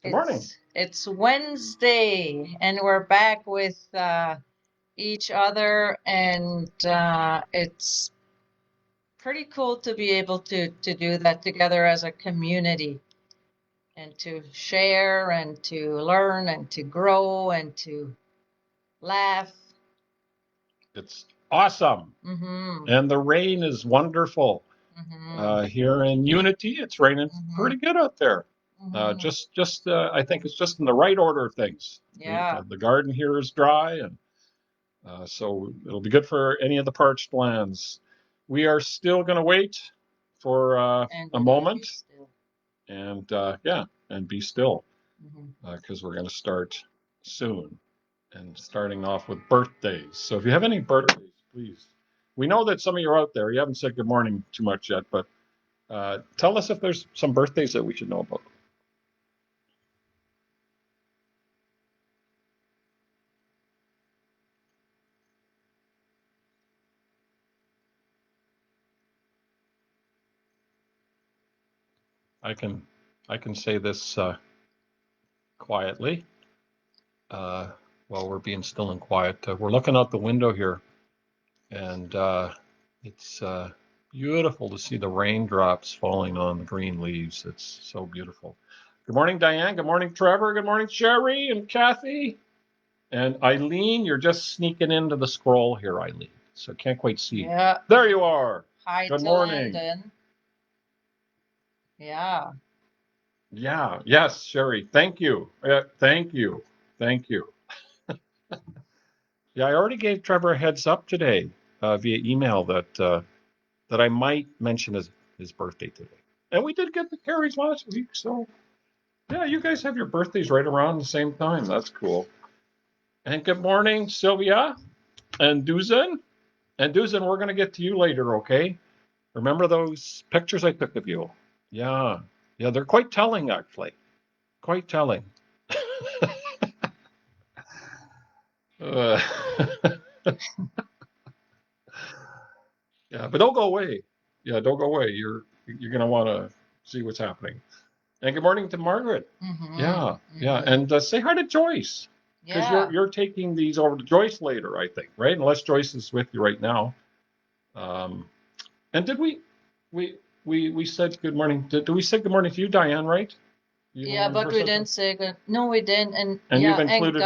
Good morning. It's Wednesday, and we're back with each other, and it's pretty cool to be able to do that together as a community, and to share, and to learn, and to grow, and to laugh. It's awesome. Mm-hmm. And the rain is wonderful. Mm-hmm. Here in Unity, it's raining pretty good out there. I think it's just in the right order of things. Yeah. The garden here is dry, and so it'll be good for any of the parched lands. We are still going to wait for a moment and and be still because we're going to start soon and starting off with birthdays. So if you have any birthdays, please. We know that some of you are out there. You haven't said good morning too much yet, but tell us if there's some birthdays that we should know about. I can say this quietly while we're being still and quiet. We're looking out the window here, and it's beautiful to see the raindrops falling on the green leaves. It's so beautiful. Good morning, Diane. Good morning, Trevor. Good morning, Sherry and Kathy. And Eileen, you're just sneaking into the scroll here, Eileen. So can't quite see. Yeah. There you are. Hi, good morning. Landon. Yeah. Yeah. Yes, Sherry. Thank you. Thank you. Thank you. Yeah, I already gave Trevor a heads up today via email that I might mention his birthday today. And we did get the carries last week, so yeah, you guys have your birthdays right around the same time. That's cool. And good morning, Sylvia and Duzen. And Duzen, we're going to get to you later, okay? Remember those pictures I took of you? Yeah. Yeah, they're quite telling, actually. Quite telling. uh, yeah, but don't go away. Yeah, don't go away. You're going to want to see what's happening. And good morning to Margaret. Yeah, yeah. And say hi to Joyce. Because you're taking these over to Joyce later, I think, right? Unless Joyce is with you right now. And did we said good morning? Did we say good morning to you, Diane? Right? Yeah, but we didn't say good. No, we didn't. And you've included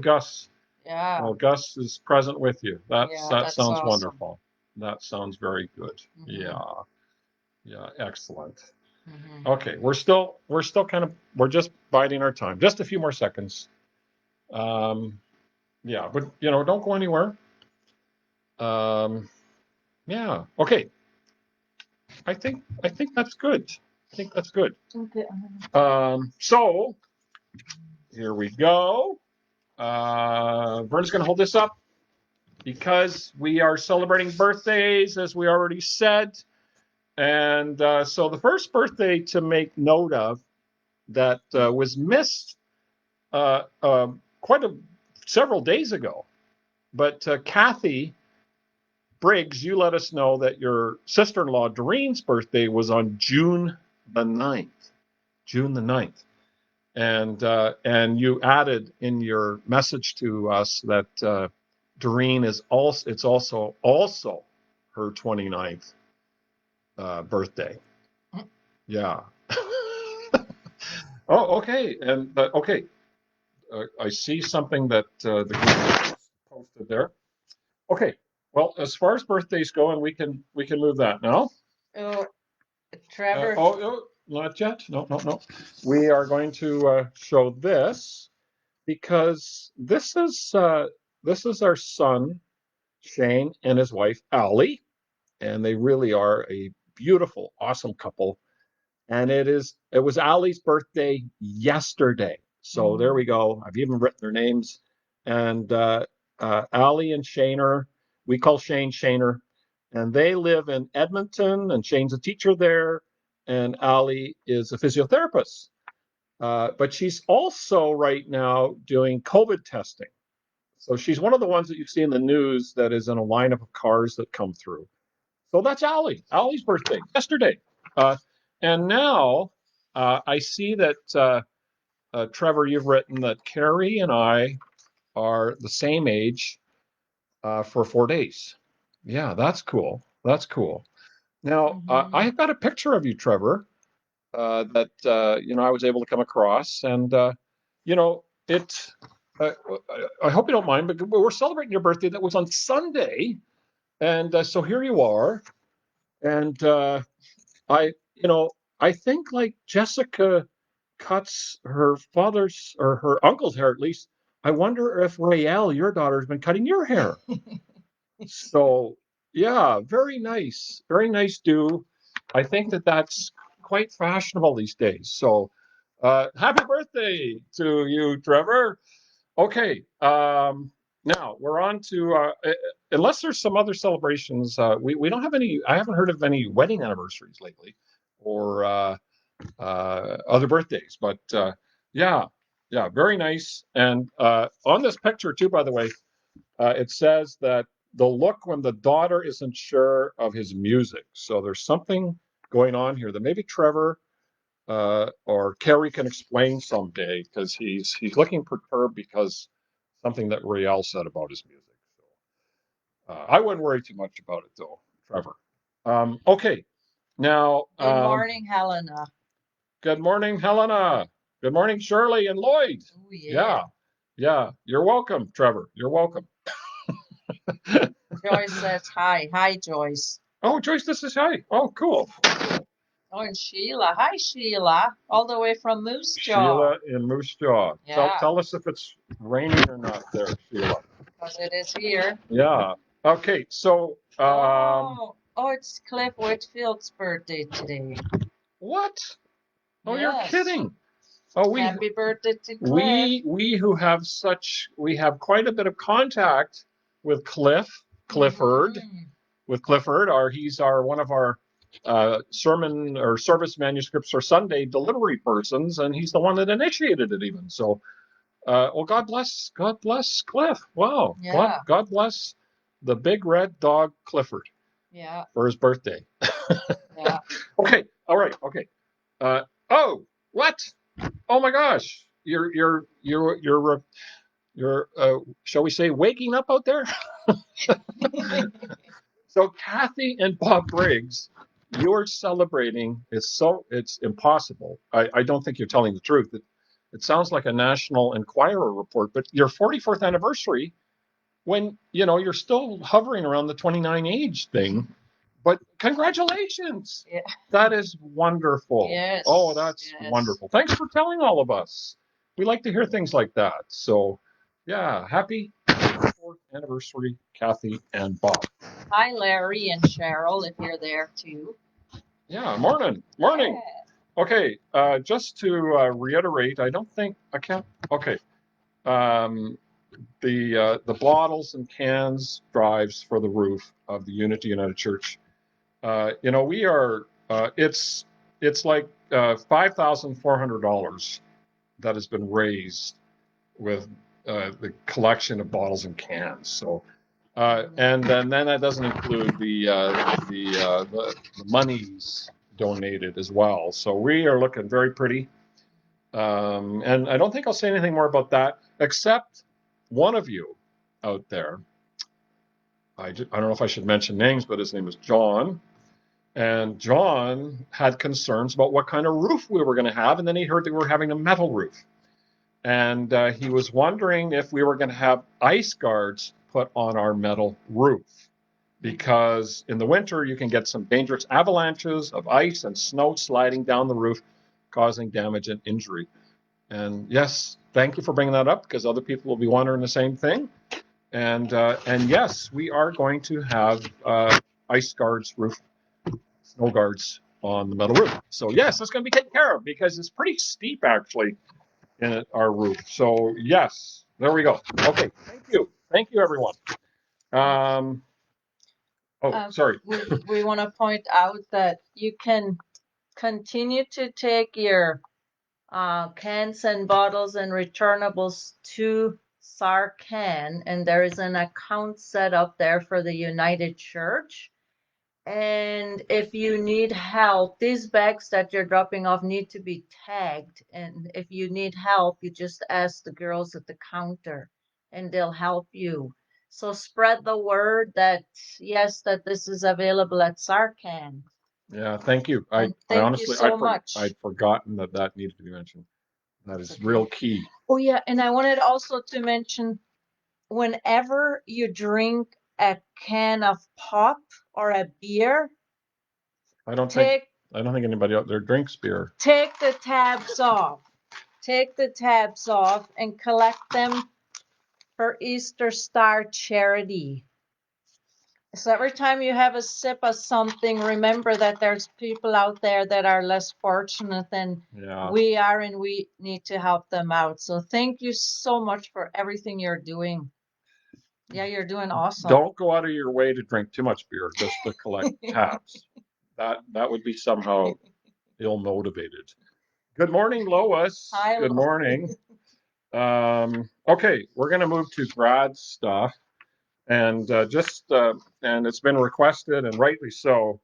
Gus. Yeah. Well, Gus is present with you. That sounds awesome. wonderful. That sounds very good. Yeah. Yeah, excellent. Okay, we're still kind of we're just biding our time. Just a few more seconds. Yeah, but don't go anywhere. Yeah. Okay. I think that's good. I think that's good. Okay. So here we go. Verna's going to hold this up because we are celebrating birthdays, as we already said. And so the first birthday to make note of that was missed several days ago. But Kathy Briggs, you let us know that your sister-in-law Doreen's birthday was on June the 9th. June the 9th. And you added in your message to us that Doreen is also her 29th birthday. Yeah. Oh, okay. And okay. I see something that the group posted there. Okay. Well, as far as birthdays go, and we can move that now. Oh, Trevor. Not yet. No. We are going to show this because this is our son Shane and his wife Allie, and they really are a beautiful, awesome couple. And it was Allie's birthday yesterday. So there we go. I've even written their names. And Allie and Shaner, we call Shane Shaner, and they live in Edmonton, and Shane's a teacher there, and Allie is a physiotherapist. But she's also right now doing COVID testing. So she's one of the ones that you see in the news that is in a lineup of cars that come through. So that's Allie. Allie's birthday yesterday. And now I see that Trevor, you've written that Carrie and I are the same age for 4 days. Yeah, that's cool. That's cool. Now, I've got a picture of you, Trevor, that I was able to come across, and it. I hope you don't mind, but we're celebrating your birthday. That was on Sunday, and so here you are, and I, I think like Jessica cuts her father's or her uncle's hair at least. I wonder if Raelle, your daughter, has been cutting your hair. So yeah, very nice do. I think that that's quite fashionable these days. So happy birthday to you, Trevor. Okay, now we're on to unless there's some other celebrations. We don't have any. I haven't heard of any wedding anniversaries lately, or other birthdays. But yeah, yeah, very nice. And on this picture too, by the way, it says that the look when the daughter isn't sure of his music. So there's something going on here that maybe Trevor or Kerry can explain someday, because he's looking perturbed because something that Rael said about his music. So I wouldn't worry too much about it though, Trevor. Okay, now. Good morning, Helena. Good morning, Helena. Good morning, Shirley and Lloyd. Oh, yeah. Yeah. You're welcome, Trevor. You're welcome. Joyce says hi. Hi, Joyce. Oh, Joyce, this is hi. Oh, cool. Oh, and Sheila. Hi, Sheila. All the way from Moose Jaw. Sheila in Moose Jaw. Yeah. Tell us if it's raining or not there, Sheila. Because it is here. Yeah. Okay, so. It's Cliff Whitfield's birthday today. What? Oh, Yes. you're kidding. Oh, Happy birthday to Cliff. We who have we have quite a bit of contact with Clifford. With Clifford, he's one of our sermon or service manuscripts for Sunday delivery persons, and he's the one that initiated it even. So, God bless Cliff. Wow. Yeah. God bless the big red dog Clifford. Yeah. For his birthday. Yeah. Okay. All right. Okay. What? Oh my gosh. You're shall we say waking up out there? So Kathy and Bob Briggs, you're celebrating. It's impossible. I don't think you're telling the truth. It sounds like a National Enquirer report, but your 44th anniversary, when you're still hovering around the 29 age thing. But congratulations. Yeah. That is wonderful. Yes. Oh, that's wonderful. Thanks for telling all of us. We like to hear things like that. So yeah, happy 4th anniversary, Kathy and Bob. Hi, Larry and Cheryl, if you're there too. Yeah, morning. Yeah. Okay, just to reiterate, I don't think I can't. Okay, the bottles and cans drives for the roof of the Unity United Church. We are. It's like $5,400 that has been raised with the collection of bottles and cans. So. And then that doesn't include the monies donated as well. So we are looking very pretty. And I don't think I'll say anything more about that, except one of you out there. I don't know if I should mention names, but his name is John. And John had concerns about what kind of roof we were going to have. And then he heard that we were having a metal roof. And he was wondering if we were going to have ice guards put on our metal roof, because in the winter you can get some dangerous avalanches of ice and snow sliding down the roof, causing damage and injury. And yes, thank you for bringing that up, because other people will be wondering the same thing. And yes, we are going to have ice guards, snow guards on the metal roof. So yes, it's going to be taken care of, because it's pretty steep actually in our roof. So yes, there we go. Okay, thank you everyone. Sorry. We want to point out that you can continue to take your cans and bottles and returnables to Sarcan, and there is an account set up there for the United Church. And if you need help, these bags that you're dropping off need to be tagged. And if you need help, you just ask the girls at the counter and they'll help you. So spread the word that, yes, that this is available at Sarkan. Yeah, thank you. And I thank you honestly, so much. I'd forgotten that that needed to be mentioned. That That's is okay. real key. Oh, yeah. And I wanted also to mention whenever you drink a can of pop or a beer, I don't think take anybody out there drinks beer. take the tabs off. Take the tabs off and collect them for Easter Star charity. So every time you have a sip of something, remember that there's people out there that are less fortunate than Yeah. we are, and we need to help them out. So thank you so much for everything you're doing. Yeah, you're doing awesome. Don't go out of your way to drink too much beer just to collect tabs. That would be somehow ill motivated. Good morning, Lois. Hi, Good Lois. morning. Okay, we're going to move to grad stuff, and and it's been requested, and rightly so,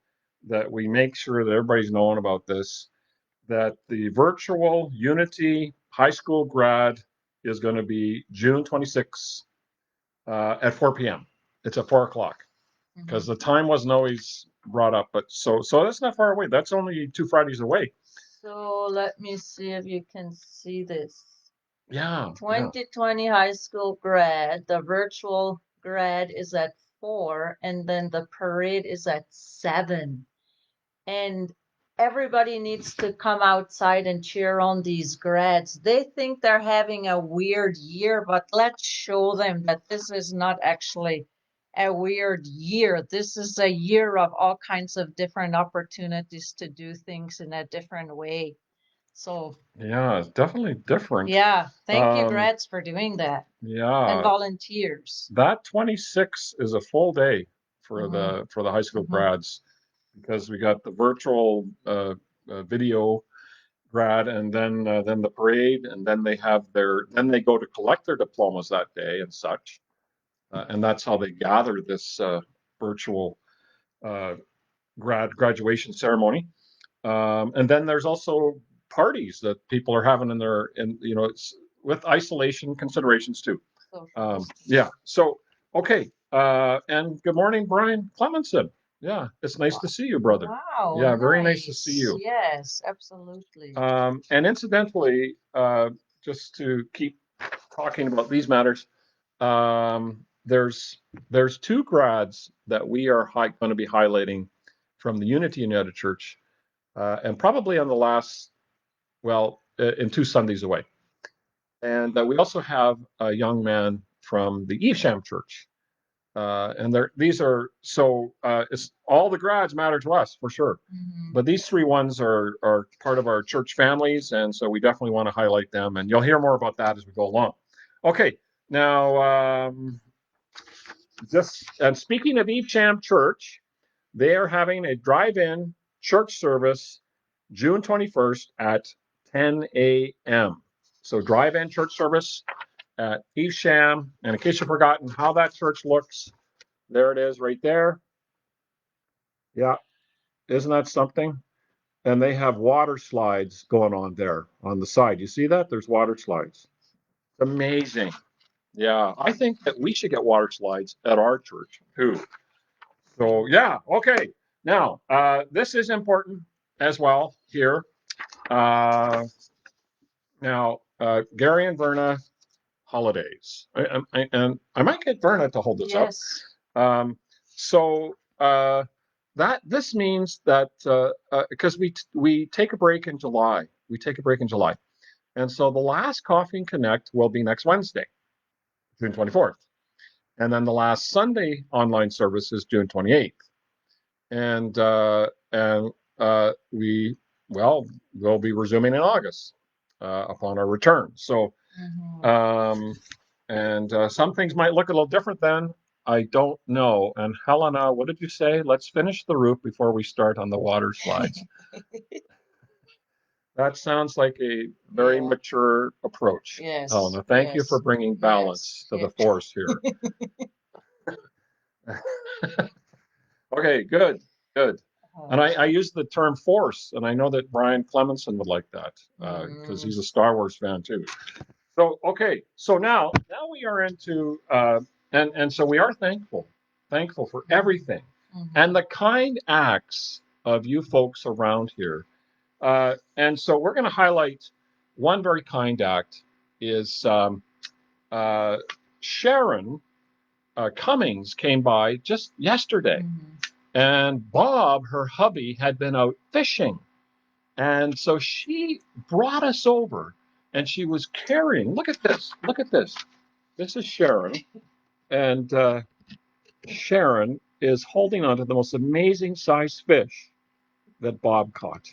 that we make sure that everybody's knowing about this. That the virtual Unity High School grad is going to be June 26th at 4 p.m. It's at 4 o'clock because the time wasn't always brought up, but so that's not far away. That's only 2 Fridays away. So let me see if you can see this. Yeah. 2020 high school grad, the virtual grad is at 4, and then the parade is at 7. And everybody needs to come outside and cheer on these grads. They think they're having a weird year, but let's show them that this is not actually a weird year. This is a year of all kinds of different opportunities to do things in a different way. So Yeah, it's definitely different. yeah, thank you, grads, for doing that. And Yeah, volunteers. that 26 is a full day for the high school grads because we got the virtual video grad, and then the parade, and then they go to collect their diplomas that day and such, and that's how they gather this virtual uh, graduation ceremony. And then there's also parties that people are having it's with isolation considerations too. Yeah. So okay. And good morning, Brian Clemenson. Yeah, it's nice to see you, brother. Wow. Yeah, very nice to see you. Yes, absolutely. And incidentally, just to keep talking about these matters, there's 2 grads that we are going to be highlighting from the Unity United Church, and probably on the last, in 2 Sundays away. And we also have a young man from the Evesham Church. And these are, so it's all the grads matter to us for sure. But these 3 ones are part of our church families, and so we definitely want to highlight them. And you'll hear more about that as we go along. Okay, now and speaking of Evesham Church, they are having a drive-in church service June 21st at 10 a.m. So drive-in church service at Evesham. And in case you've forgotten how that church looks, there it is right there. Yeah, isn't that something? And they have water slides going on there on the side. You see that? There's water slides. Amazing. Yeah, I think that we should get water slides at our church too. So yeah, okay. Now, this is important as well here. Now, Gary and Verna holidays. And I might get Verna to hold this up. So that this means that because we take a break in July, and so the last Coffee and Connect will be next Wednesday, June 24th, and then the last Sunday online service is June 28th, and we'll be resuming in August upon our return. So. And some things might look a little different then. I don't know. And Helena, what did you say? Let's finish the roof before we start on the water slides. That sounds like a very mature approach. Yes. Helena, thank you for bringing balance to the force here. Okay, good. Good. And I use the term force, and I know that Brian Clemenson would like that because he's a Star Wars fan too. So okay, so now we are into and so we are thankful for everything, and the kind acts of you folks around here. And so we're going to highlight one very kind act is Sharon Cummings came by just yesterday, and Bob, her hubby, had been out fishing. And so she brought us over and she was carrying, look at this, look at this. This is Sharon. And Sharon is holding on to the most amazing sized fish that Bob caught.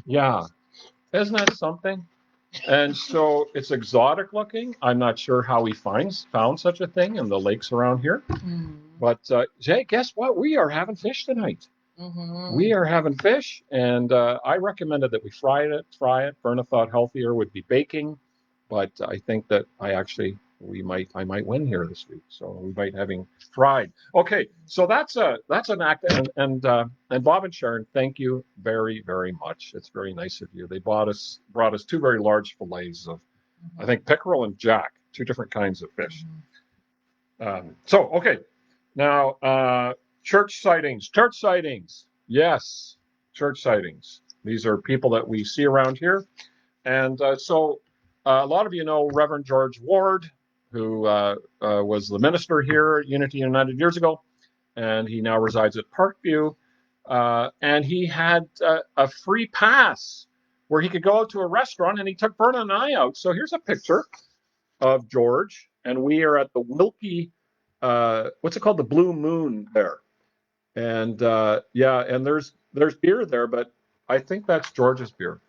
Yeah. Isn't that something? And so it's exotic looking. I'm not sure how he found such a thing in the lakes around here. But Jay, guess what? We are having fish tonight. We are having fish, and I recommended that we fry it. Verna thought healthier would be baking, but I think that I might win here this week. So we might having fried. Okay, so that's an act, and Bob and Sharon, thank you very very much. It's very nice of you. They brought us two very large fillets of, I think, pickerel and jack, two different kinds of fish. So okay, now church sightings. Yes, church sightings. These are people that we see around here. And so a lot of you know Reverend George Ward, who was the minister here at Unity United years ago, and he now resides at Parkview. And he had a free pass where he could go out to a restaurant, and he took Verna and I out. So here's a picture of George, and we are at the Wilkie, what's it called, the Blue Moon there. And yeah, and there's beer there, but I think that's George's beer.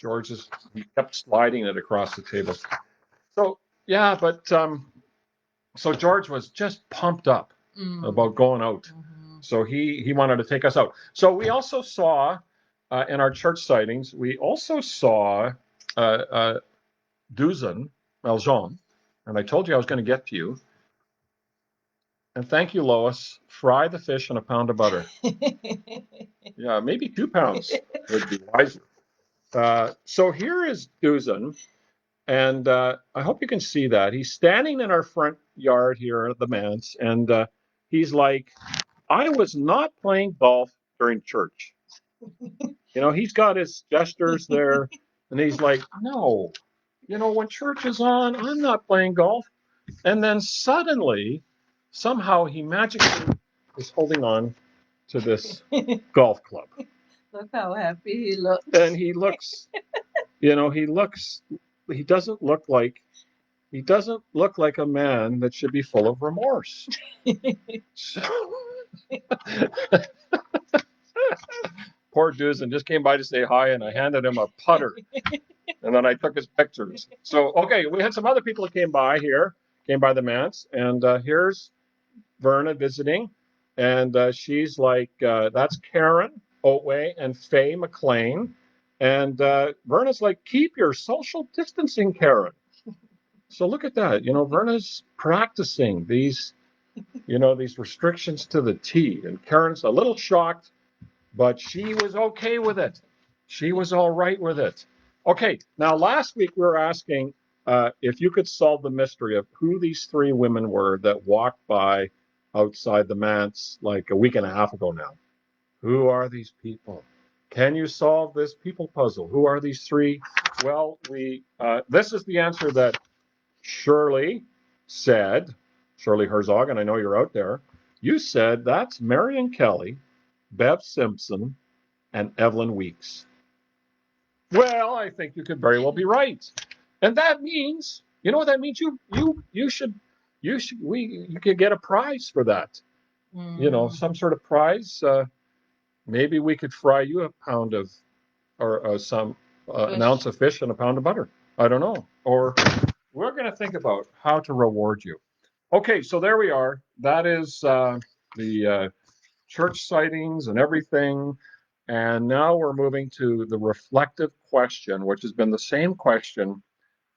He kept sliding it across the table. So yeah, but so George was just pumped up about going out. So he wanted to take us out. So we also saw in our church sightings, we also saw Duzan Valjean, and I told you I was going to get to you. And thank you, Lois. Fry the fish in a pound of butter. Yeah, maybe 2 pounds would be wiser. So here is Duzan, and I hope you can see that. He's standing in our front yard here at the manse, and he's like, I was not playing golf during church. You know, he's got his gestures there, and he's like, no, you know, when church is on, I'm not playing golf. And then suddenly, somehow he magically is holding on to this golf club. Look how happy he looks. And he looks, you know, he doesn't look like a man that should be full of remorse. So, poor Duzan just came by to say hi, and I handed him a putter, and then I took his pictures. So, okay, we had some other people that came by the manse, and here's Verna visiting, and she's like, that's Karen Otway and Faye McLean, and Verna's like, keep your social distancing, Karen. So look at that. You know, Verna's practicing these restrictions to the T, and Karen's a little shocked, but she was okay with it. She was all right with it. Okay, now last week we were asking if you could solve the mystery of who these 3 women were that walked by outside the manse like a week and a half ago now. Who are these people? Can you solve this people puzzle? Who are these 3? Well, this is the answer that Shirley Herzog, and I know you're out there. You said that's Marion Kelly, Bev Simpson, and Evelyn Weeks. Well, I think you could very well be right. And that means, you know what that means? You could get a prize for that. You know, some sort of prize. Maybe we could fry you a pound of, or an ounce of fish and a pound of butter. I don't know. Or we're going to think about how to reward you. Okay, so there we are. That is the church sightings and everything. And now we're moving to the reflective question, which has been the same question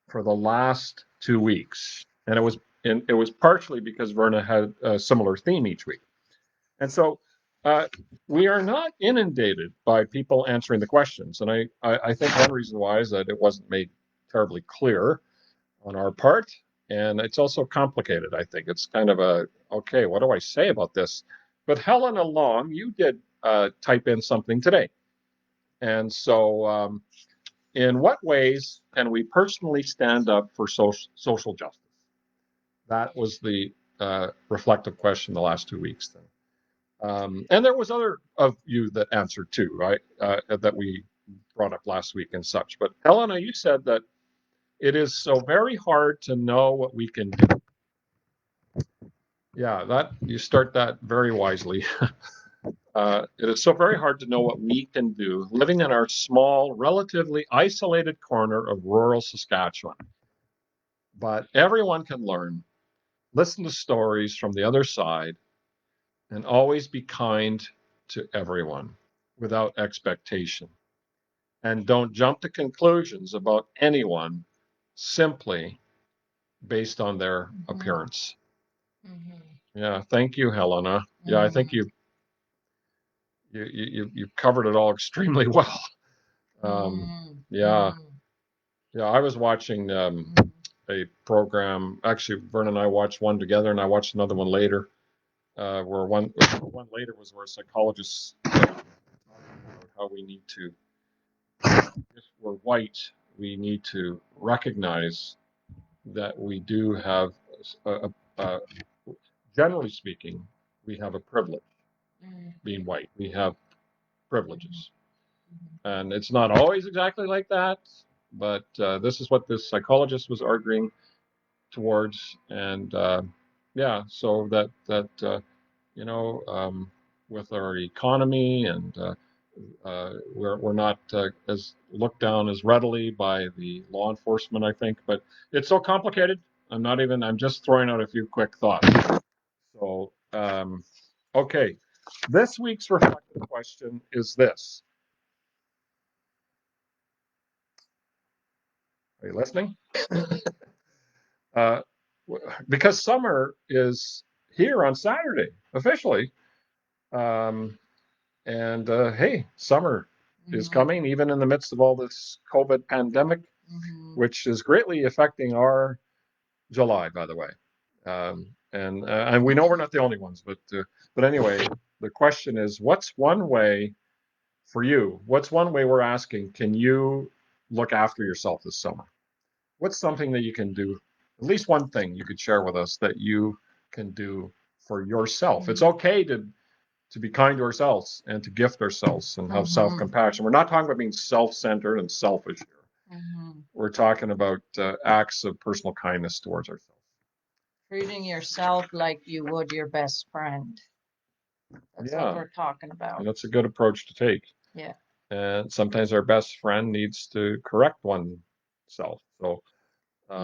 for the last 2 weeks. And it was partially because Verna had a similar theme each week. And so uh, we are not inundated by people answering the questions. And I think one reason why is that it wasn't made terribly clear on our part. And it's also complicated, I think. It's kind of okay, what do I say about this? But Helena Long, you did type in something today. And so, in what ways can we personally stand up for social justice? That was the reflective question the last 2 weeks. Then. And there was other of you that answered too, right? That we brought up last week and such. But Helena, you said that it is so very hard to know what we can do. Yeah, that you start that very wisely. It is so very hard to know what we can do living in our small, relatively isolated corner of rural Saskatchewan. But everyone can learn, listen to stories from the other side, and always be kind to everyone without expectation. And don't jump to conclusions about anyone simply based on their appearance. Mm-hmm. Yeah, thank you, Helena. Yeah, I think you covered it all extremely well. Yeah, yeah. I was watching a program. Actually, Verna and I watched one together, and I watched another one later. Where one later was where psychologists talking about how we need to, if we're white, we need to recognize that we do have, generally speaking, we have a privilege being white. We have privileges. And it's not always exactly like that, but this is what this psychologist was arguing towards. And yeah, so you know, with our economy and we're not as looked down as readily by the law enforcement, I think. But it's so complicated. I'm just throwing out a few quick thoughts. So, okay. This week's reflective question is this. Are you listening? uh, because summer is here on Saturday, officially. Um, and hey, summer is coming, even in the midst of all this COVID pandemic, which is greatly affecting our July, by the way. And we know we're not the only ones, but anyway, the question is, what's one way for you? What's one way we're asking? Can you look after yourself this summer? What's something that you can do? At least one thing you could share with us that you can do for yourself. It's okay to be kind to ourselves and to gift ourselves and have self-compassion. We're not talking about being self-centered and selfish here. We're talking about acts of personal kindness towards ourselves. Treating yourself like you would your best friend. That's what we're talking about. And that's a good approach to take. Yeah. And sometimes our best friend needs to correct oneself. So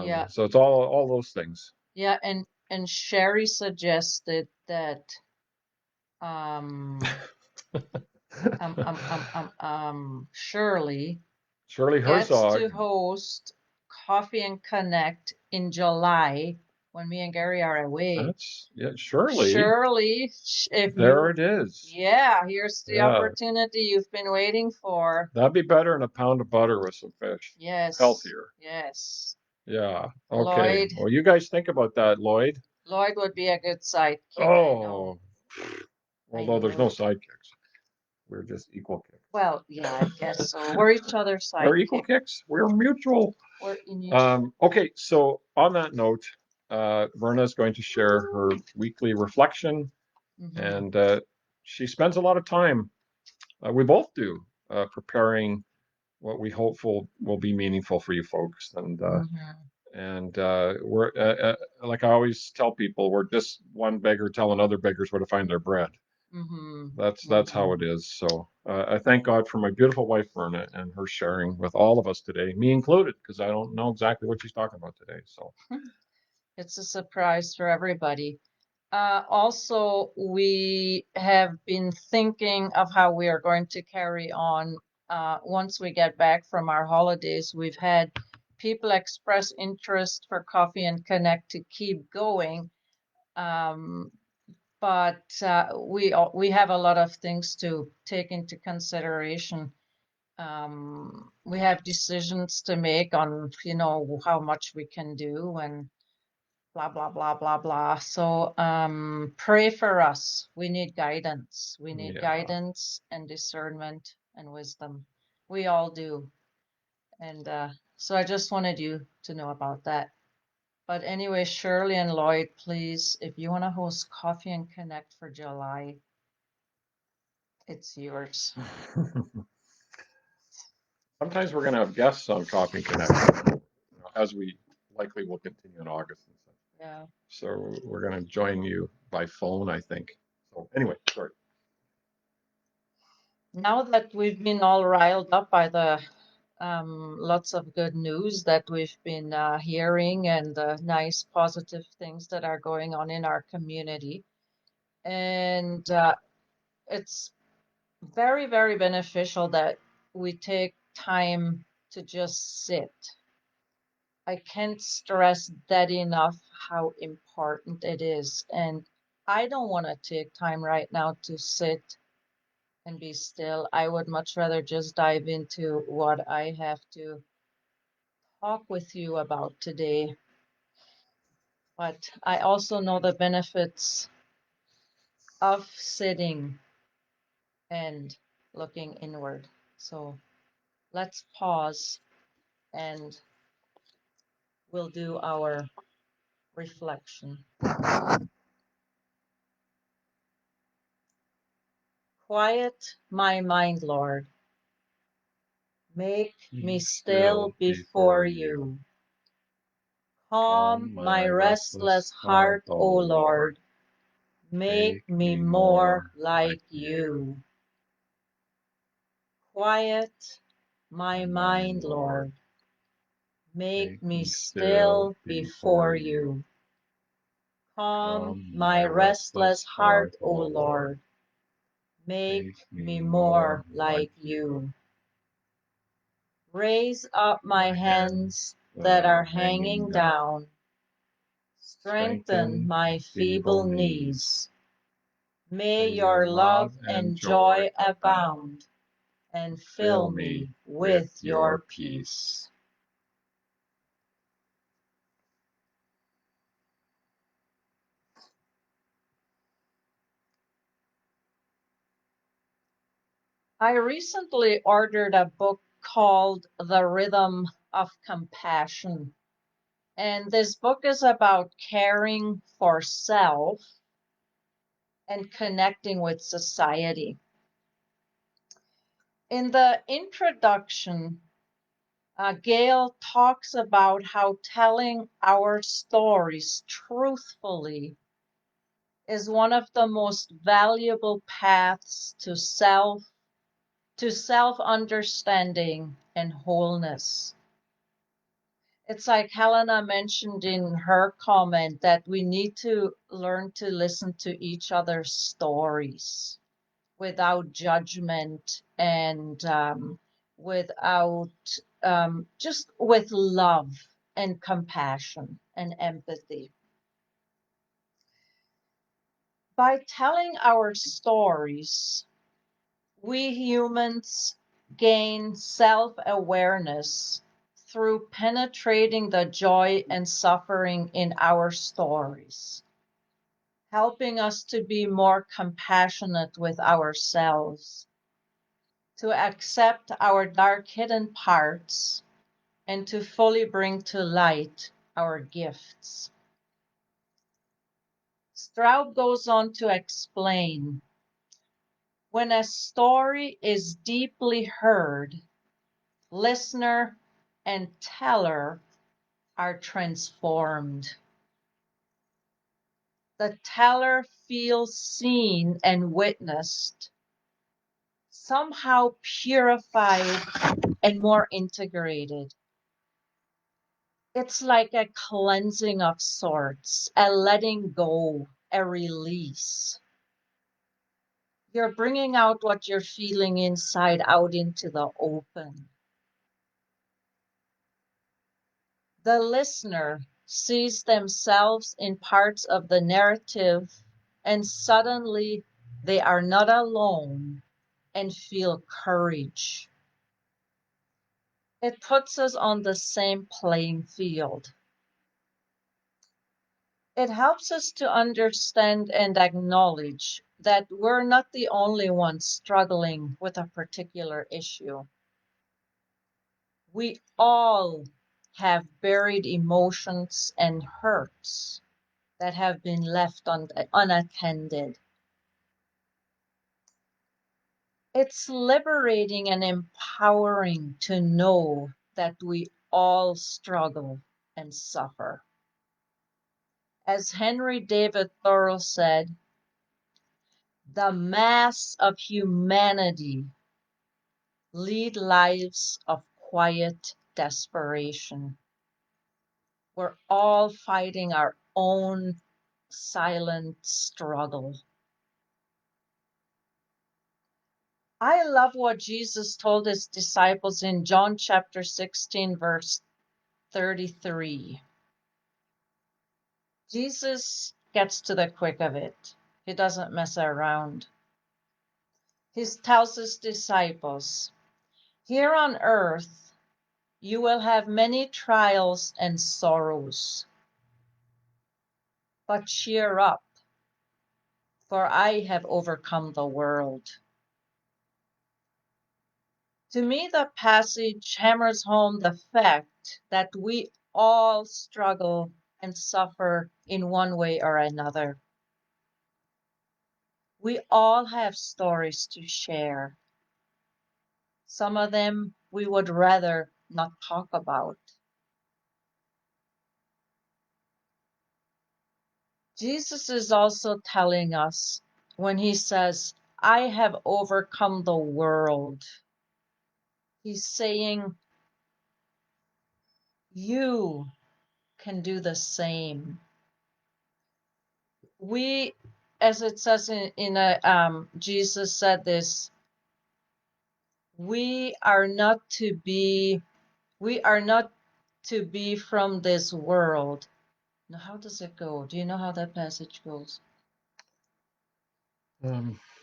yeah. So it's all those things. Yeah, and Sherry suggested that um Shirley gets to host Coffee and Connect in July when me and Gary are away. That's yeah, Shirley, if there it is. Yeah, here's the opportunity you've been waiting for. That'd be better than a pound of butter with some fish. Yes. Healthier. Yes. Yeah. Okay. Lloyd. Well, you guys think about that, Lloyd. Lloyd would be a good sidekick. Oh. Although there's no sidekicks. We're just equal kicks. Well, yeah, I guess so. We're each other's sidekicks. We're equal kicks. We're mutual. We're in okay, so on that note, Verna is going to share her weekly reflection, and she spends a lot of time. We both do preparing what we hopeful will be meaningful for you folks, and we're like I always tell people, we're just one beggar telling other beggars where to find their bread. That's how it is. So I thank God for my beautiful wife Verna and her sharing with all of us today, me included, because I don't know exactly what she's talking about today. So it's a surprise for everybody. Also, we have been thinking of how we are going to carry on once we get back from our holidays. We've had people express interest for Coffee and Connect to keep going. but we have a lot of things to take into consideration. We have decisions to make on, how much we can do and blah, blah, blah, blah, blah. So pray for us. We need guidance. We need Yeah. guidance and discernment and wisdom. We all do. And so I just wanted you to know about that. But anyway, Shirley and Lloyd, please, if you want to host Coffee and Connect for July, it's yours. Sometimes we're going to have guests on Coffee Connect, as we likely will continue in August and such. Yeah. So we're going to join you by phone, I think. So anyway, sorry. Now that we've been all riled up by the lots of good news that we've been hearing and the nice positive things that are going on in our community, and it's very, very beneficial that we take time to just sit. I can't stress that enough how important it is. And I don't want to take time right now to sit and be still. I would much rather just dive into what I have to talk with you about today. But I also know the benefits of sitting and looking inward. So let's pause and we'll do our reflection. Quiet my mind, Lord. Make me still before you. Calm my restless heart, O Lord. Make me more like you. Quiet my mind, Lord. Make me still before you. Calm my restless heart, O Lord. Make me more like you. Raise up my hands that are hanging down. Strengthen my feeble knees. May your love and joy abound and fill me with your peace. I recently ordered a book called The Rhythm of Compassion. And this book is about caring for self and connecting with society. In the introduction, Gail talks about how telling our stories truthfully is one of the most valuable paths to self-understanding and wholeness. It's like Helena mentioned in her comment that we need to learn to listen to each other's stories without judgment and without just with love and compassion and empathy. By telling our stories, we humans gain self-awareness through penetrating the joy and suffering in our stories, helping us to be more compassionate with ourselves, to accept our dark hidden parts, and to fully bring to light our gifts. Straub goes on to explain, when a story is deeply heard, listener and teller are transformed. The teller feels seen and witnessed, somehow purified and more integrated. It's like a cleansing of sorts, a letting go, a release. You're bringing out what you're feeling inside out into the open. The listener sees themselves in parts of the narrative and suddenly they are not alone and feel courage. It puts us on the same playing field. It helps us to understand and acknowledge that we're not the only ones struggling with a particular issue. We all have buried emotions and hurts that have been left unattended. It's liberating and empowering to know that we all struggle and suffer. As Henry David Thoreau said, the mass of humanity lead lives of quiet desperation. We're all fighting our own silent struggle. I love what Jesus told his disciples in John chapter 16, verse 33. Jesus gets to the quick of it. He doesn't mess around. He tells his disciples, here on earth, you will have many trials and sorrows. But cheer up, for I have overcome the world. To me, the passage hammers home the fact that we all struggle and suffer in one way or another. We all have stories to share. Some of them we would rather not talk about. Jesus is also telling us when he says, I have overcome the world. He's saying, you can do the same. We, as it says Jesus said this, we are not to be, we are not to be from this world. Now, how does it go? Do you know how that passage goes?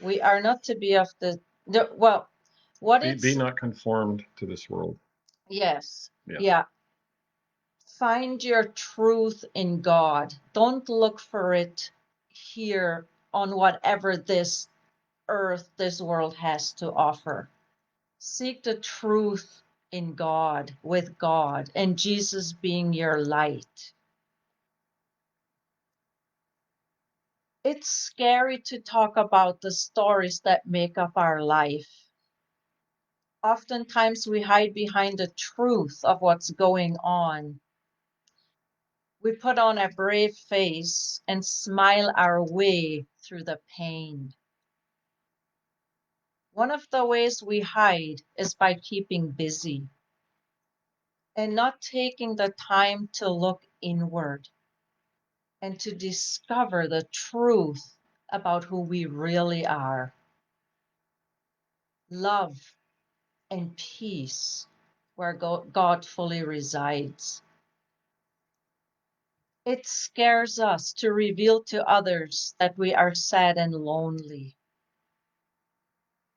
We are not to be of well, what be not conformed to this world. Yes. Yeah. Find your truth in God. Don't look for it here on whatever this earth, this world has to offer. Seek the truth in God, with God, and Jesus being your light. It's scary to talk about the stories that make up our life. Oftentimes we hide behind the truth of what's going on. We put on a brave face and smile our way through the pain. One of the ways we hide is by keeping busy and not taking the time to look inward and to discover the truth about who we really are. Love and peace, where God fully resides. It scares us to reveal to others that we are sad and lonely.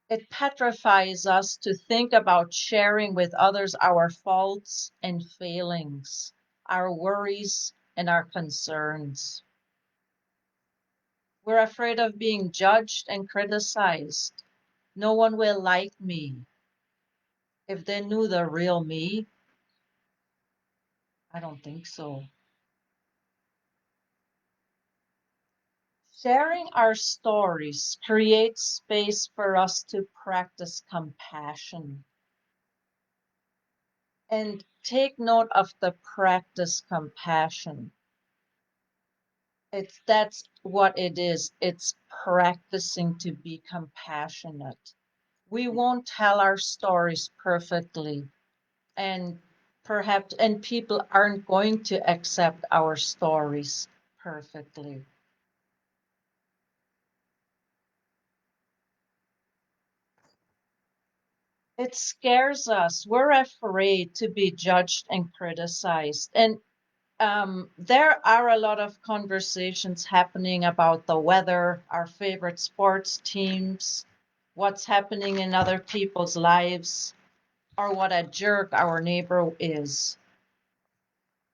It petrifies us to think about sharing with others our faults and failings, our worries and our concerns. We're afraid of being judged and criticized. No one will like me. If they knew the real me, I don't think so. Sharing our stories creates space for us to practice compassion. And take note of the practice compassion. That's what it is. It's practicing to be compassionate. We won't tell our stories perfectly, and people aren't going to accept our stories perfectly. It scares us. We're afraid to be judged and criticized. And there are a lot of conversations happening about the weather, our favorite sports teams, what's happening in other people's lives, or what a jerk our neighbor is.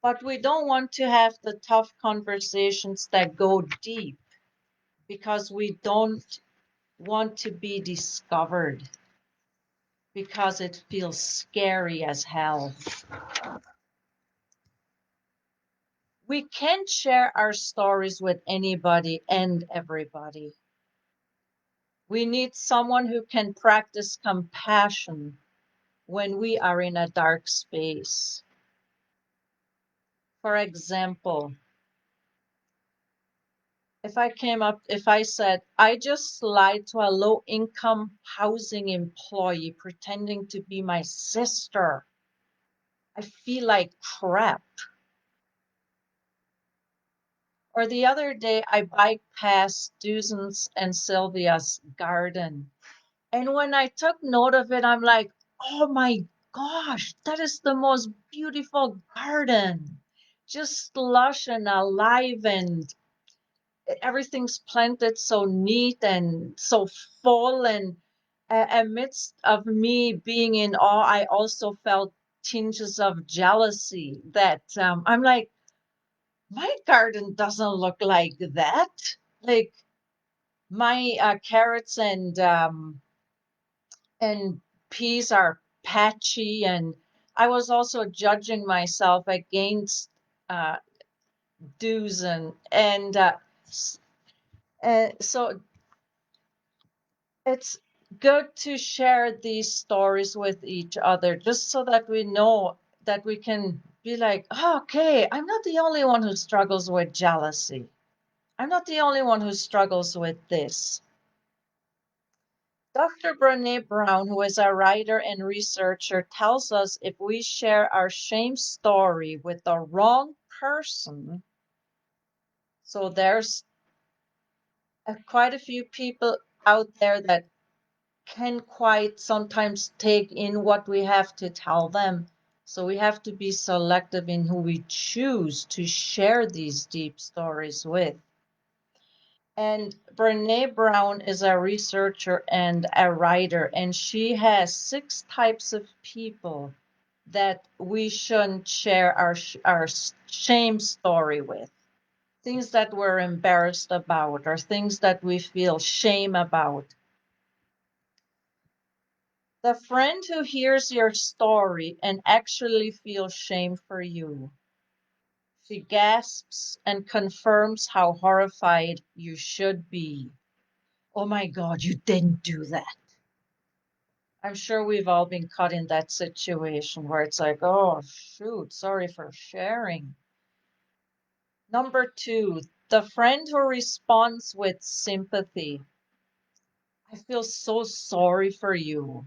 But we don't want to have the tough conversations that go deep because we don't want to be discovered because it feels scary as hell. We can't share our stories with anybody and everybody. We need someone who can practice compassion when we are in a dark space. For example, if I said, I just lied to a low income housing employee pretending to be my sister, I feel like crap. Or the other day, I biked past Susan's and Sylvia's garden. And when I took note of it, I'm like, oh my gosh, that is the most beautiful garden. Just lush and alive, and everything's planted so neat and so full. And amidst of me being in awe, I also felt tinges of jealousy that I'm like, my garden doesn't look like that. Like my carrots and peas are patchy, and I was also judging myself against uh, do's and so it's good to share these stories with each other just so that we know that we can be like, oh, okay, I'm not the only one who struggles with jealousy. I'm not the only one who struggles with this. Dr. Brene Brown, who is a writer and researcher, tells us if we share our shame story with the wrong person, so there's quite a few people out there that can quite sometimes take in what we have to tell them. So we have to be selective in who we choose to share these deep stories with. And Brene Brown is a researcher and a writer, and she has 6 types of people that we shouldn't share our shame story with. Things that we're embarrassed about, or things that we feel shame about. The friend who hears your story and actually feels shame for you. She gasps and confirms how horrified you should be. Oh my God, you didn't do that. I'm sure we've all been caught in that situation where it's like, oh, shoot, sorry for sharing. Number 2, the friend who responds with sympathy. I feel so sorry for you,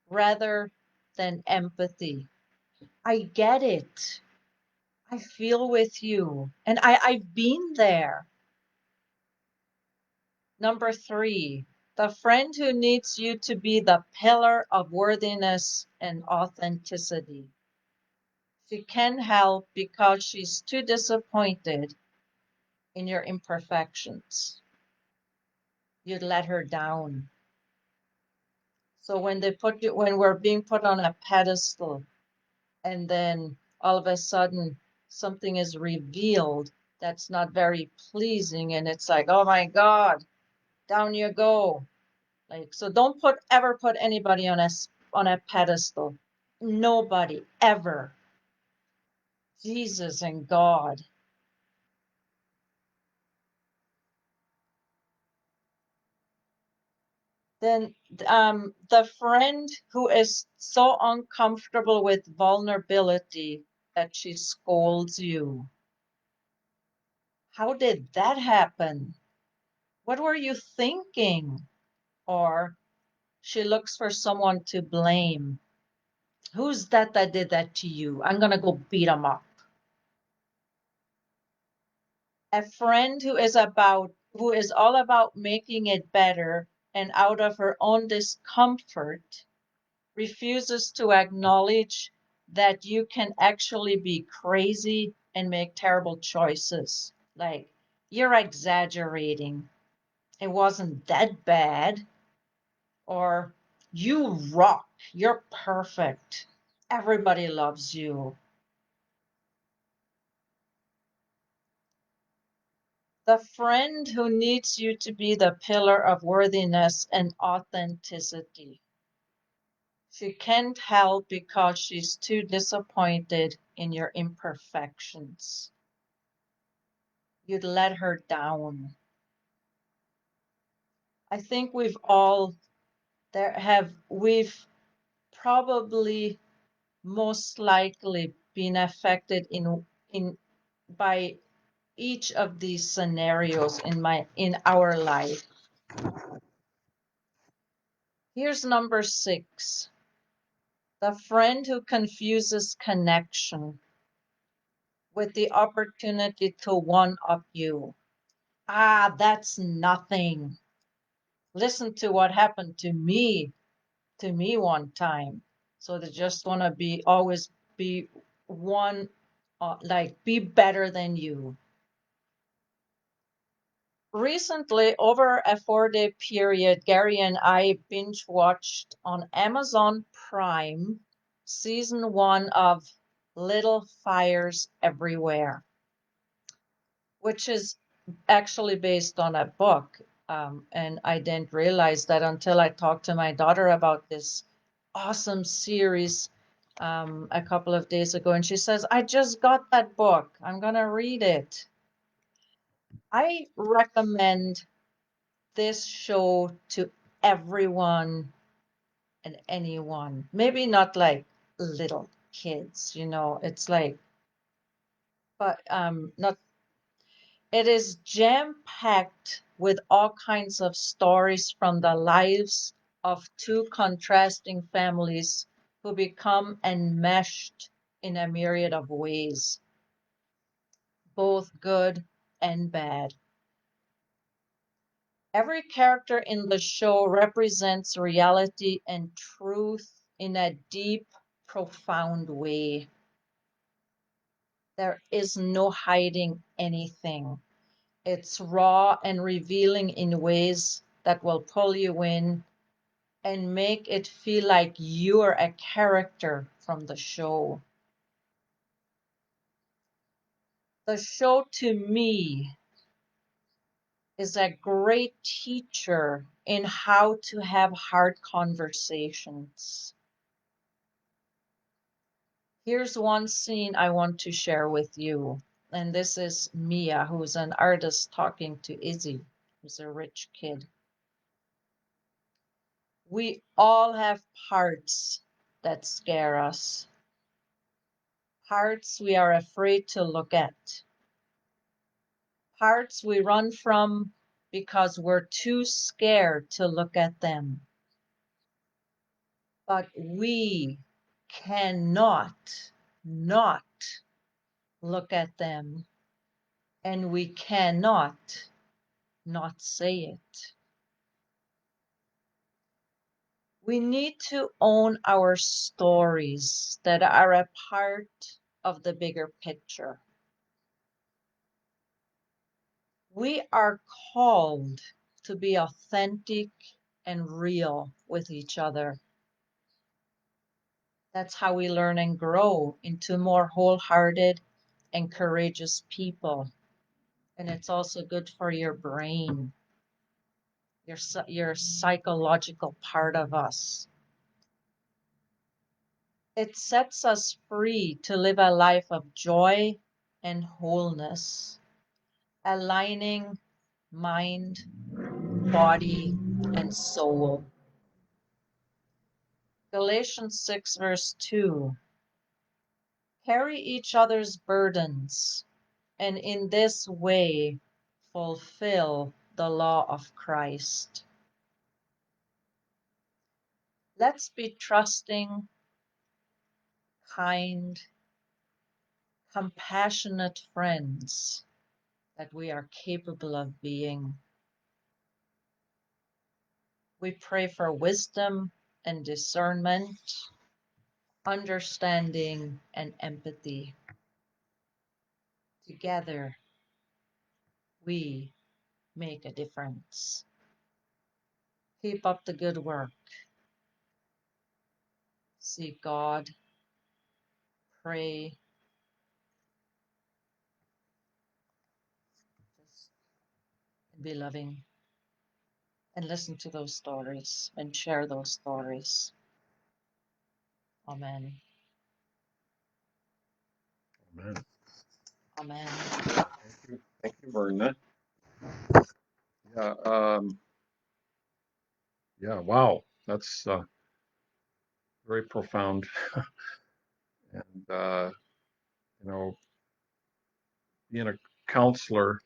rather than empathy. I get it. I feel with you, and I've been there. Number 3, the friend who needs you to be the pillar of worthiness and authenticity. She can help because she's too disappointed in your imperfections. You'd let her down. So when we're being put on a pedestal, and then all of a sudden something is revealed that's not very pleasing, and it's like, oh my God, down you go. Like, so don't ever put anybody on a pedestal. Nobody ever. Jesus and God. Then the friend who is so uncomfortable with vulnerability that she scolds you. How did that happen? What were you thinking? Or she looks for someone to blame. Who's that did that to you? I'm going to go beat him up. A friend who is all about making it better and out of her own discomfort refuses to acknowledge that you can actually be crazy and make terrible choices. Like, you're exaggerating. It wasn't that bad. Or, you rock. You're perfect. Everybody loves you. The friend who needs you to be the pillar of worthiness and authenticity. She can't help because she's too disappointed in your imperfections. You'd let her down. I think we've probably most likely been affected in by each of these scenarios in our life. Here's number 6. The friend who confuses connection with the opportunity to one-up you. Ah, that's nothing. Listen to what happened to me one time. So they just want to always be one, like be better than you. Recently, over a 4-day period, Gary and I binge watched on Amazon Prime season 1 of Little Fires Everywhere, which is actually based on a book. And I didn't realize that until I talked to my daughter about this awesome series a couple of days ago. And she says, I just got that book. I'm going to read it. I recommend this show to everyone and anyone. Maybe not like little kids, it's like, but not it is jam-packed with all kinds of stories from the lives of two contrasting families who become enmeshed in a myriad of ways, both good and bad. Every character in the show represents reality and truth in a deep, profound way. There is no hiding anything. It's raw and revealing in ways that will pull you in and make it feel like you're a character from the show. The show, to me, is a great teacher in how to have hard conversations. Here's one scene I want to share with you. And this is Mia, who's an artist, talking to Izzy, who's a rich kid. We all have parts that scare us, parts we are afraid to look at, parts we run from because we're too scared to look at them. But we cannot not look at them, and we cannot not say it. We need to own our stories that are a part of the bigger picture. We are called to be authentic and real with each other. That's how we learn and grow into more wholehearted and courageous people. And it's also good for your brain, your psychological part of us. It sets us free to live a life of joy and wholeness, aligning mind, body, and soul. Galatians 6, verse 2. Carry each other's burdens, and in this way fulfill the law of Christ. Let's be trusting, kind, compassionate friends that we are capable of being. We pray for wisdom and discernment, understanding, and empathy. Together, we make a difference. Keep up the good work. Seek God, pray, just be loving, and listen to those stories and share those stories. Amen. Amen. Amen. Thank you, Verna. Yeah, yeah, wow, that's very profound. And you know, being a counselor,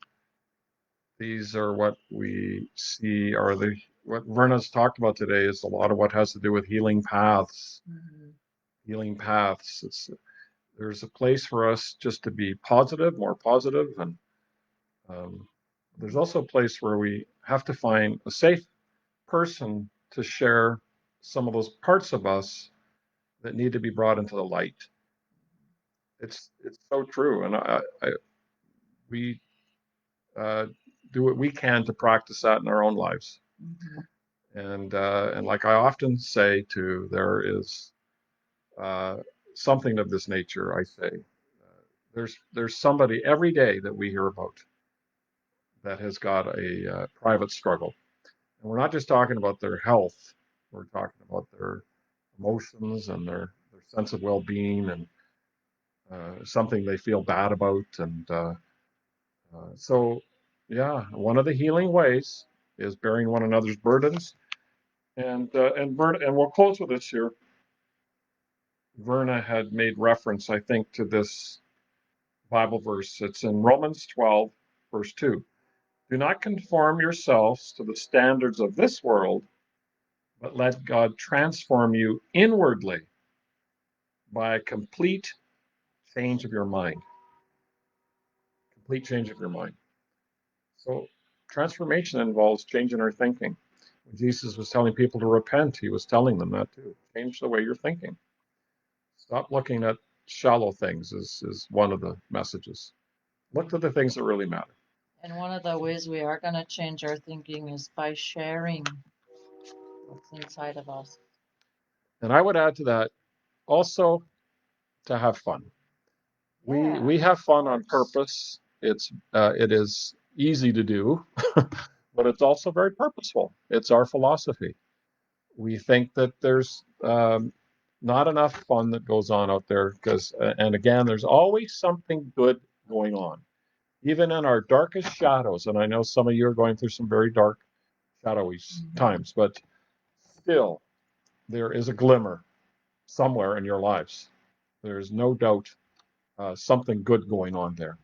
these are what we see are the what Verna's talked about today is a lot of what has to do with healing paths. Mm-hmm. Healing paths. There's a place for us just to be positive, more positive, and um, there's also a place where we have to find a safe person to share some of those parts of us that need to be brought into the light. It's so true, and we uh, do what we can to practice that in our own lives. Mm-hmm. And like I often say, too, there is uh, something of this nature. I say there's somebody every day that we hear about that has got a private struggle, and we're not just talking about their health. We're talking about their emotions and their sense of well-being and something they feel bad about. And so, yeah, one of the healing ways is bearing one another's burdens. And we'll close with this here. Verna had made reference, I think, to this Bible verse. It's in Romans 12, verse 2. Do not conform yourselves to the standards of this world, but let God transform you inwardly by a complete change of your mind. Complete change of your mind. So transformation involves changing our thinking. When Jesus was telling people to repent, he was telling them that too. Change the way you're thinking. Stop looking at shallow things is one of the messages. Look at the things that really matter. And one of the ways we are going to change our thinking is by sharing what's inside of us. And I would add to that also to have fun. We have fun on purpose. It is easy to do, but it's also very purposeful. It's our philosophy. We think that there's not enough fun that goes on out there because, and again, there's always something good going on, even in our darkest shadows. And I know some of you are going through some very dark, shadowy times, but still, there is a glimmer somewhere in your lives. There's no doubt something good going on there.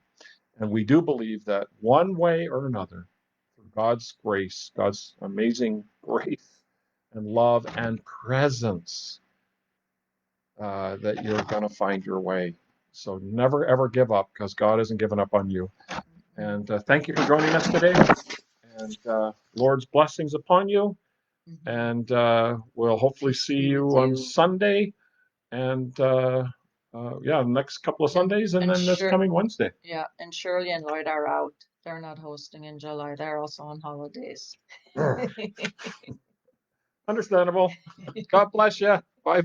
And we do believe that one way or another, through God's grace, God's amazing grace and love and presence, that you're going to find your way. So never ever give up because God hasn't given up on you. And thank you for joining us today. And Lord's blessings upon you. And we'll hopefully see you on Sunday. And yeah, the next couple of Sundays, and then this coming Wednesday. Yeah, and Shirley and Lloyd are out. They're not hosting in July. They're also on holidays. Understandable. God bless you. Bye bye.